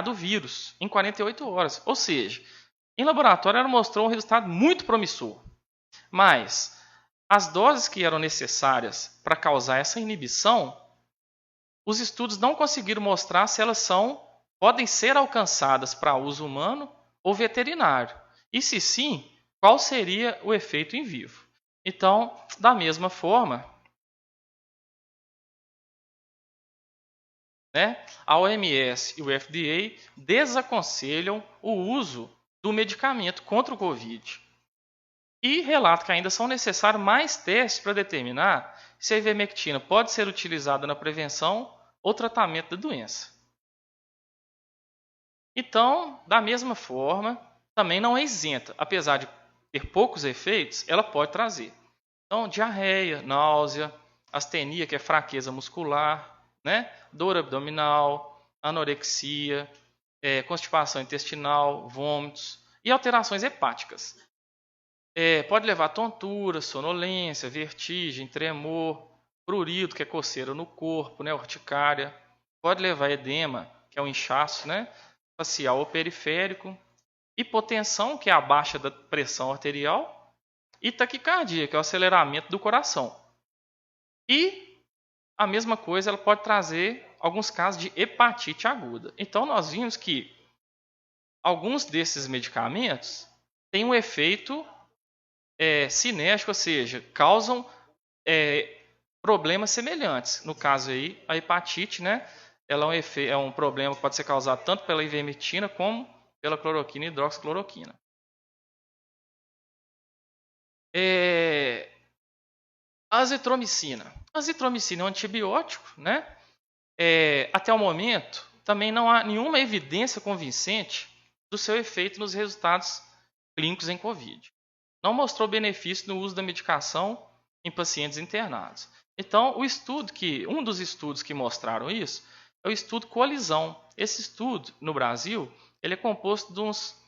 do vírus em 48 horas. Ou seja, em laboratório ela mostrou um resultado muito promissor. Mas as doses que eram necessárias para causar essa inibição, os estudos não conseguiram mostrar se elas podem ser alcançadas para uso humano ou veterinário. E se sim, qual seria o efeito em vivo? Então, da mesma forma, a OMS e o FDA desaconselham o uso do medicamento contra o Covid. E relata que ainda são necessários mais testes para determinar se a ivermectina pode ser utilizada na prevenção ou tratamento da doença. Então, da mesma forma, também não é isenta. Apesar de ter poucos efeitos, ela pode trazer. Então, diarreia, náusea, astenia, que é fraqueza muscular, dor abdominal, anorexia, constipação intestinal, vômitos e alterações hepáticas. Pode levar a tontura, sonolência, vertigem, tremor, prurido, que é coceira no corpo, urticária. Pode levar a edema, que é o inchaço, facial ou periférico. Hipotensão, que é a baixa da pressão arterial. E taquicardia, que é o aceleramento do coração. E a mesma coisa, ela pode trazer alguns casos de hepatite aguda. Então, nós vimos que alguns desses medicamentos têm um efeito cinético, ou seja, causam problemas semelhantes. No caso aí, a hepatite, ela é um problema que pode ser causado tanto pela ivermectina como pela cloroquina e hidroxicloroquina. A azitromicina. A azitromicina é um antibiótico, até o momento, também não há nenhuma evidência convincente do seu efeito nos resultados clínicos em Covid. Não mostrou benefício no uso da medicação em pacientes internados. Então, um dos estudos que mostraram isso é o estudo Colisão. Esse estudo, no Brasil, ele é composto de uns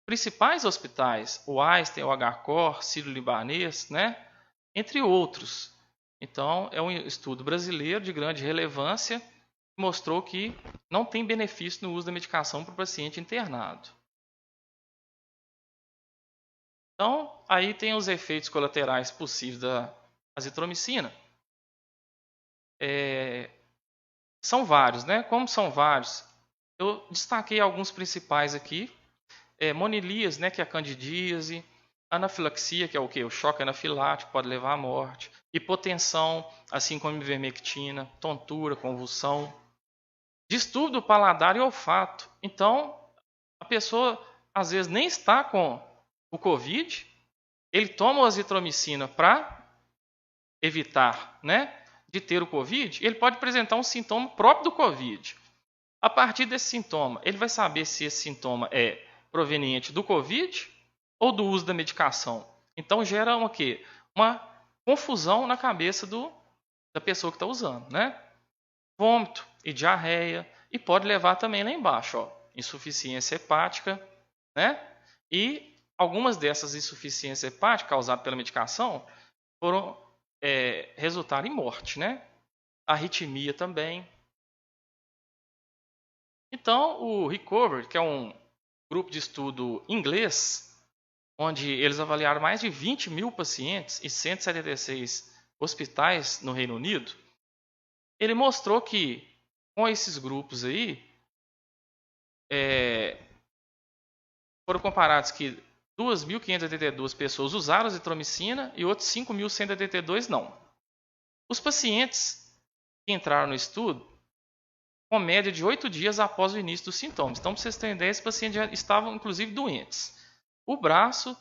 principais hospitais, o Einstein, o HCOR, Sírio-Libanês, entre outros. Então, é um estudo brasileiro de grande relevância que mostrou que não tem benefício no uso da medicação para o paciente internado. Então, aí tem os efeitos colaterais possíveis da azitromicina. São vários, Como são vários, eu destaquei alguns principais aqui. Monilias, que é a candidíase. Anafilaxia, que é o quê? O choque anafilático, pode levar à morte. Hipotensão, assim como ivermectina. Tontura, convulsão. Distúrbio do paladar e olfato. Então, a pessoa, às vezes, nem está com o Covid, ele toma a azitromicina para evitar, de ter o Covid, ele pode apresentar um sintoma próprio do Covid. A partir desse sintoma, ele vai saber se esse sintoma é proveniente do Covid ou do uso da medicação. Então gera uma confusão na cabeça da pessoa que está usando, Vômito e diarreia, e pode levar também lá embaixo, insuficiência hepática, E algumas dessas insuficiências hepáticas causadas pela medicação resultaram em morte, Arritmia também. Então, o Recovery, que é um grupo de estudo inglês, onde eles avaliaram mais de 20 mil pacientes e 176 hospitais no Reino Unido, ele mostrou que com esses grupos aí, foram comparados que 2.582 pessoas usaram azitromicina e outros 5.182 não. Os pacientes que entraram no estudo, com média de 8 dias após o início dos sintomas. Então, para vocês terem ideia, esses pacientes já estavam, inclusive, doentes. O braço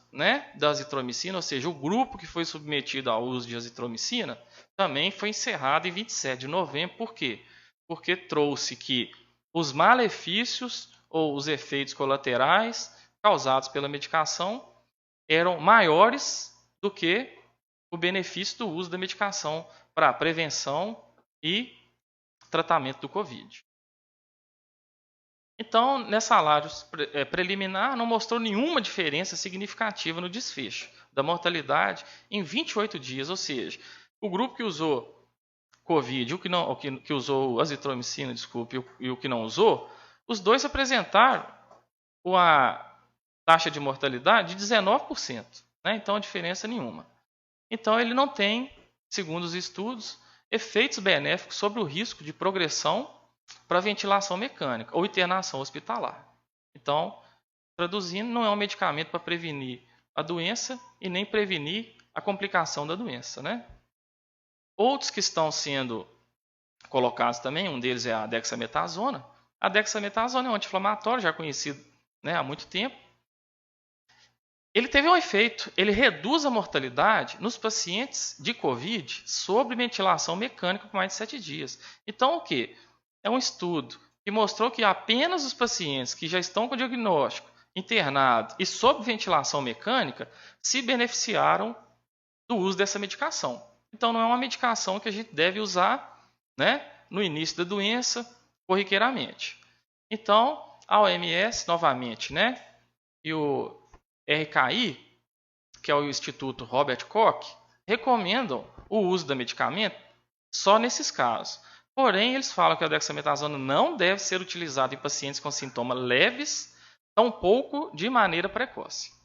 da azitromicina, ou seja, o grupo que foi submetido ao uso de azitromicina, também foi encerrado em 27 de novembro. Por quê? Porque trouxe que os malefícios ou os efeitos colaterais causados pela medicação eram maiores do que o benefício do uso da medicação para prevenção e tratamento do Covid. Então, nessa análise preliminar, não mostrou nenhuma diferença significativa no desfecho da mortalidade em 28 dias, ou seja, o grupo que usou Covid, que usou azitromicina, e o que não usou, os dois apresentaram a taxa de mortalidade de 19%. Né? Então, diferença nenhuma. Então, ele não tem, segundo os estudos, efeitos benéficos sobre o risco de progressão para ventilação mecânica ou internação hospitalar. Então, traduzindo, não é um medicamento para prevenir a doença e nem prevenir a complicação da doença. Né? Outros que estão sendo colocados também, um deles é a dexametasona. A dexametasona é um anti-inflamatório já conhecido, né, há muito tempo. Ele teve um efeito, ele reduz a mortalidade nos pacientes de COVID sobre ventilação mecânica por mais de 7 dias. Então, o que? É um estudo que mostrou que apenas os pacientes que já estão com diagnóstico internado e sob ventilação mecânica se beneficiaram do uso dessa medicação. Então, não é uma medicação que a gente deve usar, né, no início da doença, corriqueiramente. Então, a OMS, novamente, né, e o RKI, que é o Instituto Robert Koch, recomendam o uso do medicamento só nesses casos. Porém, eles falam que a dexametasona não deve ser utilizada em pacientes com sintomas leves, tampouco de maneira precoce.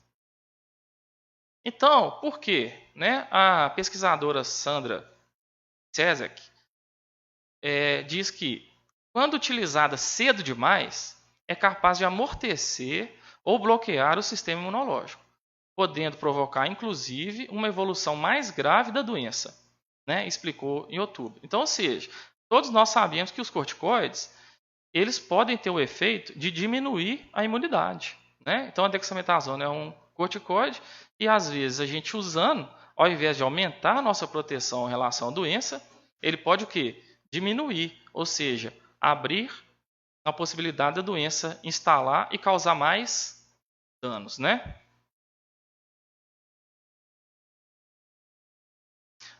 Então, por quê? Né? A pesquisadora Sandra Cezek diz que, quando utilizada cedo demais, é capaz de amortecer ou bloquear o sistema imunológico, podendo provocar, inclusive, uma evolução mais grave da doença, né? Explicou em outubro. Então, ou seja, todos nós sabemos que os corticoides eles podem ter o efeito de diminuir a imunidade. Né? Então, a dexametasona é um corticoide e, às vezes, a gente usando, ao invés de aumentar a nossa proteção em relação à doença, ele pode o quê? Diminuir, ou seja, abrir a possibilidade da doença instalar e causar mais danos, né?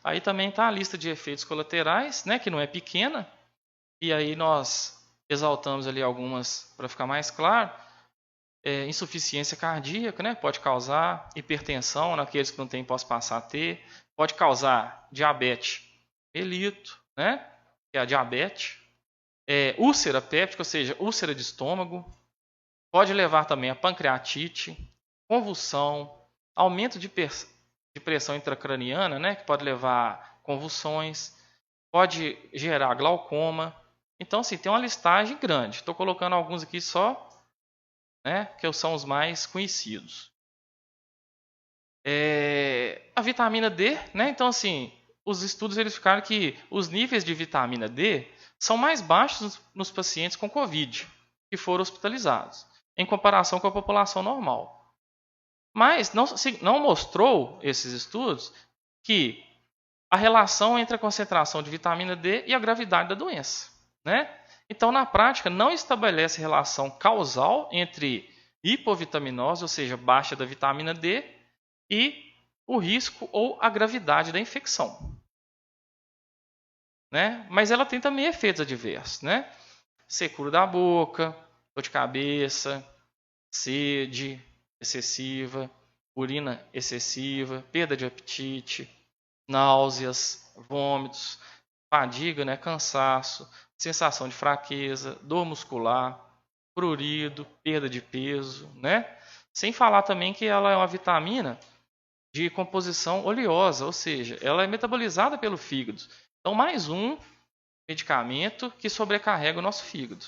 Aí também está a lista de efeitos colaterais, né, que não é pequena, e aí nós exaltamos ali algumas para ficar mais claro. Insuficiência cardíaca, né, pode causar hipertensão naqueles que não têm, posso passar a ter, pode causar diabetes melito, né, que é a diabetes, úlcera péptica, ou seja, úlcera de estômago, pode levar também a pancreatite, convulsão, aumento de pressão intracraniana, né, que pode levar a convulsões, pode gerar glaucoma. Então, assim, tem uma listagem grande. Estou colocando alguns aqui só, né, que são os mais conhecidos. A vitamina D, né, então, assim, os estudos verificaram que os níveis de vitamina D são mais baixos nos pacientes com COVID que foram hospitalizados, em comparação com a população normal. Mas não mostrou, esses estudos, que a relação entre a concentração de vitamina D e a gravidade da doença. Né? Então, na prática, não estabelece relação causal entre hipovitaminose, ou seja, baixa da vitamina D, e o risco ou a gravidade da infecção. Né? Mas ela tem também efeitos adversos. Né? Secura da boca, dor de cabeça, sede excessiva, urina excessiva, perda de apetite, náuseas, vômitos, fadiga, né, cansaço, sensação de fraqueza, dor muscular, prurido, perda de peso, né? Sem falar também que ela é uma vitamina de composição oleosa, ou seja, ela é metabolizada pelo fígado. Então, mais um medicamento que sobrecarrega o nosso fígado.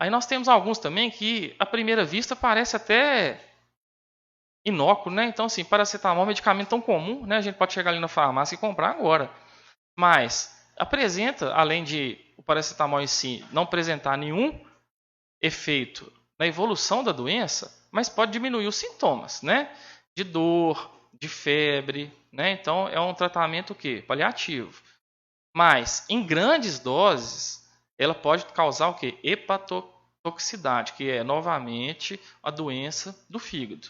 Aí nós temos alguns também que, à primeira vista, parece até inócuo, né? Então, assim, paracetamol é um medicamento tão comum, né? A gente pode chegar ali na farmácia e comprar agora. Mas apresenta, além de o paracetamol em si não apresentar nenhum efeito na evolução da doença, mas pode diminuir os sintomas, né? De dor, de febre, né? Então, é um tratamento o quê? Paliativo. Mas, em grandes doses, ela pode causar o quê? Hepatotoxicidade, que é, novamente, a doença do fígado.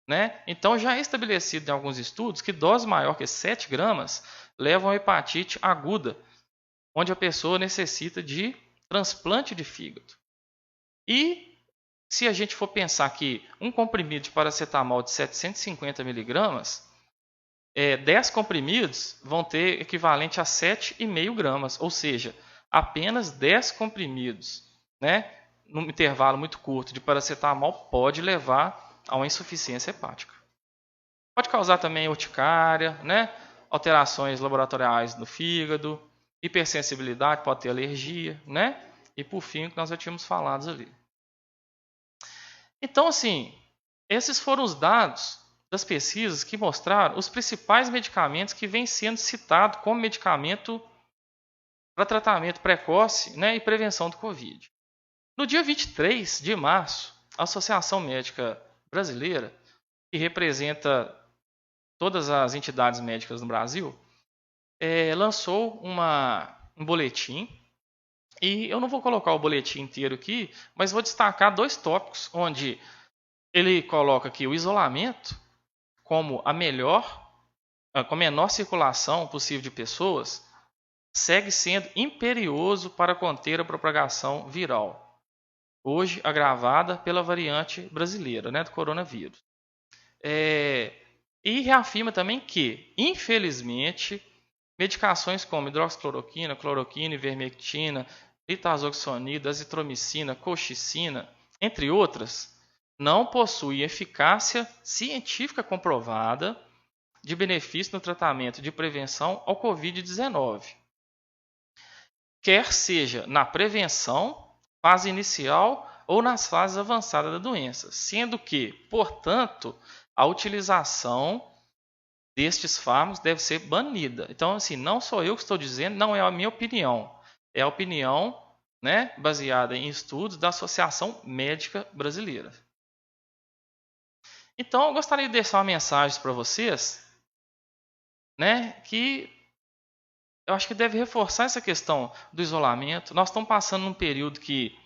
Né? Então, já é estabelecido em alguns estudos que doses maior que 7 gramas levam a hepatite aguda, onde a pessoa necessita de transplante de fígado. E, se a gente for pensar que um comprimido de paracetamol de 750 miligramas, 10 comprimidos vão ter equivalente a 7,5 gramas, ou seja, apenas 10 comprimidos, né, num intervalo muito curto de paracetamol pode levar a uma insuficiência hepática. Pode causar também urticária, né, alterações laboratoriais no fígado, hipersensibilidade, pode ter alergia, né, e por fim o que nós já tínhamos falado ali. Então, assim, esses foram os dados das pesquisas que mostraram os principais medicamentos que vêm sendo citados como medicamento para tratamento precoce, né, e prevenção do Covid. No dia 23 de março, a Associação Médica Brasileira, que representa todas as entidades médicas no Brasil, lançou um boletim. E eu não vou colocar o boletim inteiro aqui, mas vou destacar 2 tópicos, onde ele coloca aqui o isolamento como com a menor circulação possível de pessoas, segue sendo imperioso para conter a propagação viral, hoje agravada pela variante brasileira, né, do coronavírus. E reafirma também que, infelizmente, medicações como hidroxicloroquina, cloroquina, ivermectina, nitazoxanida, azitromicina, colchicina, entre outras, não possuem eficácia científica comprovada de benefício no tratamento de prevenção ao Covid-19, quer seja na prevenção, fase inicial ou nas fases avançadas da doença, sendo que, portanto, a utilização destes fármacos deve ser banida. Então, assim, não sou eu que estou dizendo, não é a minha opinião. É a opinião, né, baseada em estudos da Associação Médica Brasileira. Então, eu gostaria de deixar uma mensagem para vocês, né, que eu acho que deve reforçar essa questão do isolamento. Nós estamos passando num período que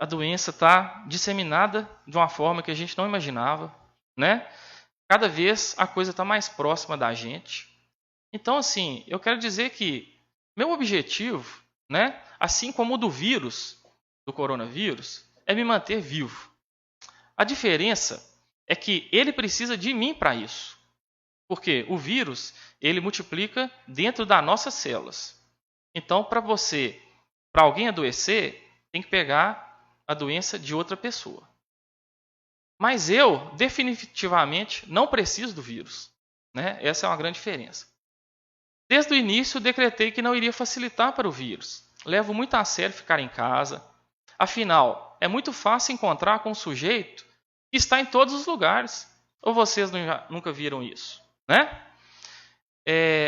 a doença está disseminada de uma forma que a gente não imaginava, né? Cada vez a coisa está mais próxima da gente. Então, assim, eu quero dizer que meu objetivo, né, assim como o do vírus, do coronavírus, é me manter vivo. A diferença é que ele precisa de mim para isso. Porque o vírus, ele multiplica dentro das nossas células. Então, para alguém adoecer, tem que pegar a doença de outra pessoa. Mas eu, definitivamente, não preciso do vírus, né? Essa é uma grande diferença. Desde o início, decretei que não iria facilitar para o vírus. Levo muito a sério ficar em casa. Afinal, é muito fácil encontrar com um sujeito que está em todos os lugares. Ou vocês nunca viram isso, né?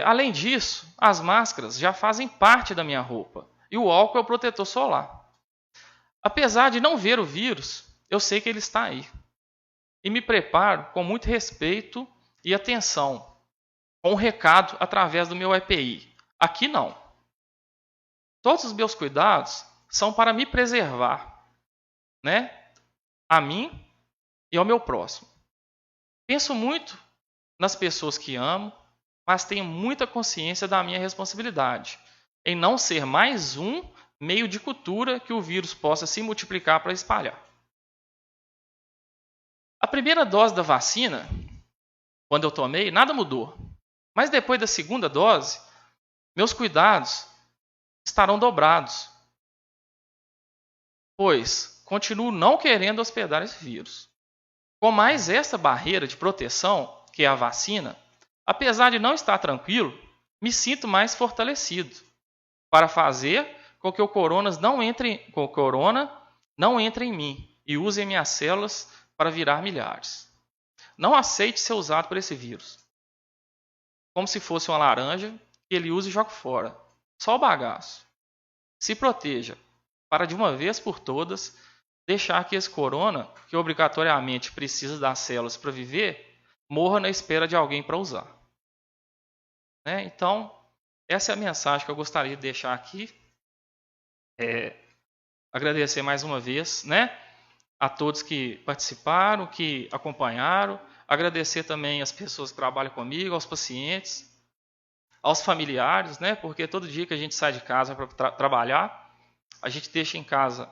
Além disso, as máscaras já fazem parte da minha roupa. E o álcool é o protetor solar. Apesar de não ver o vírus, eu sei que ele está aí. E me preparo com muito respeito e atenção, com um recado através do meu EPI. Aqui não. Todos os meus cuidados são para me preservar, né? A mim e ao meu próximo. Penso muito nas pessoas que amo, mas tenho muita consciência da minha responsabilidade em não ser mais um meio de cultura que o vírus possa se multiplicar para espalhar. A primeira dose da vacina, quando eu tomei, nada mudou. Mas depois da segunda dose, meus cuidados estarão dobrados, pois continuo não querendo hospedar esse vírus. Com mais essa barreira de proteção, que é a vacina, apesar de não estar tranquilo, me sinto mais fortalecido para fazer com que o corona não entre em mim e use minhas células para virar milhares. Não aceite ser usado por esse vírus como se fosse uma laranja que ele use e joga fora. Só o bagaço. Se proteja para de uma vez por todas deixar que esse corona, que obrigatoriamente precisa das células para viver, morra na espera de alguém para usar. Né? Então, essa é a mensagem que eu gostaria de deixar aqui. Agradecer mais uma vez, né, a todos que participaram, que acompanharam. Agradecer também às pessoas que trabalham comigo, aos pacientes, aos familiares, né, porque todo dia que a gente sai de casa para trabalhar, a gente deixa em casa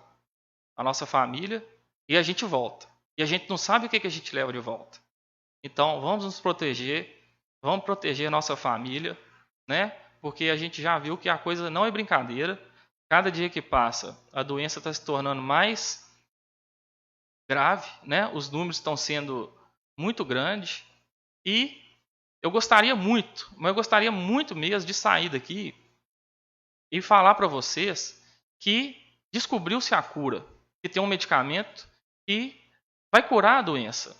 a nossa família e a gente volta. E a gente não sabe o que a gente leva de volta. Então, vamos nos proteger, vamos proteger a nossa família, né, Porque a gente já viu que a coisa não é brincadeira. Cada dia que passa, a doença está se tornando mais grave, né? Os números estão sendo muito grandes. E eu gostaria muito, mas eu gostaria muito mesmo de sair daqui e falar para vocês que descobriu-se a cura, que tem um medicamento que vai curar a doença.